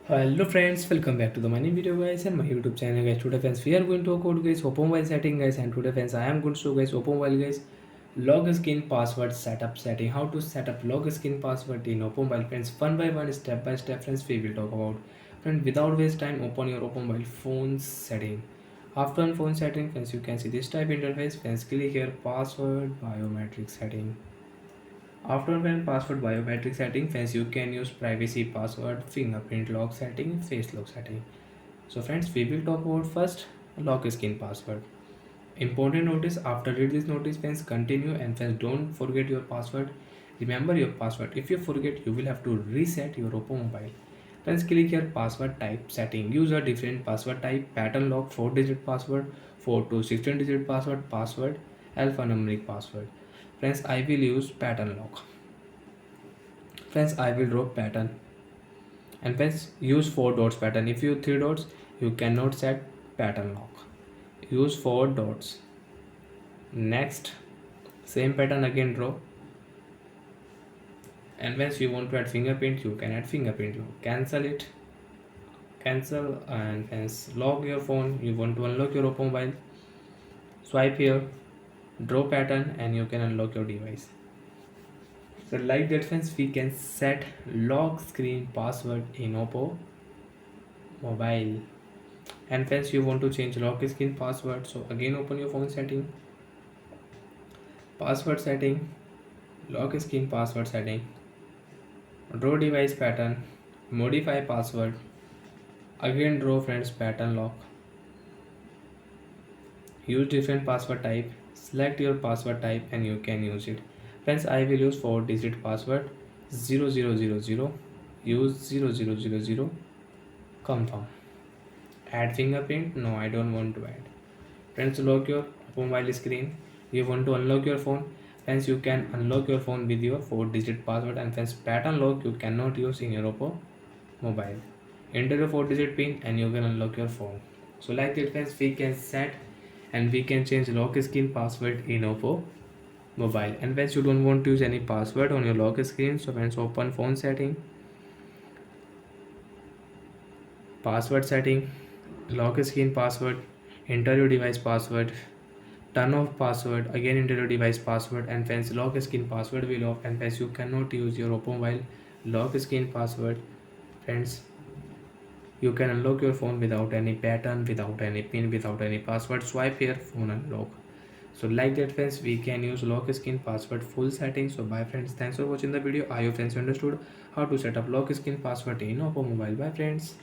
Hello friends, welcome back to the money video guys and my YouTube channel guys. Today friends we are going to talk about guys oppo mobile setting guys, and today friends I am going to show guys oppo mobile guys log skin password setup setting, how to set up log skin password in oppo mobile friends, one by one, step by step friends we will talk about. Friend, without waste time, open your oppo mobile phone setting. After on phone setting friends, you can see this type interface friends. Click here password biometric setting. After when password biometric setting, friends, you can use privacy password, fingerprint lock setting, face lock setting. So friends, we will talk about first lock skin password. Important notice: after read this notice, friends, continue, and friends, don't forget your password. Remember your password. If you forget, you will have to reset your Oppo mobile. Friends, click here password type setting. Use a different password type: pattern lock, 4-digit password, 4 to 16-digit password, password, alphanumeric password. Friends, I will use pattern lock. Friends, I will draw pattern, and friends, use 4 dots pattern. If you 3 dots, you cannot set pattern lock. Use 4 dots. Next, same pattern again draw, and once you want to add fingerprint, you can add fingerprint lock. Cancel it, cancel, and friends, lock your phone. You want to unlock your Oppo mobile, swipe here, draw pattern, and you can unlock your device. So like that friends, we can set lock screen password in Oppo mobile. And friends, you want to change lock screen password, so again open your phone setting, password setting, lock screen password setting, draw device pattern, modify password, again draw friends pattern lock, use different password type, select your password type, and you can use it. Friends, I will use 4-digit password 0000, use 0000, confirm. Add fingerprint, no, I don't want to add. Friends, lock your mobile screen. You want to unlock your phone. Friends, you can unlock your phone with your 4-digit password, and friends, pattern lock you cannot use in your Oppo mobile. Enter your 4-digit pin and you can unlock your phone. So like that friends, we can set and we can change lock screen password in Oppo mobile. And friends, you don't want to use any password on your lock screen, so friends, open phone setting, password setting, lock screen password, enter your device password, turn off password, again enter your device password, and friends, lock screen password will off, and friends, you cannot use your Oppo mobile lock screen password. Friends, you can unlock your phone without any pattern, without any pin, without any password. Swipe here, phone unlock. So like that friends, we can use lock screen password full setting. So bye friends, thanks for watching the video. I hope friends you understood how to set up lock screen password in Oppo mobile. Bye friends.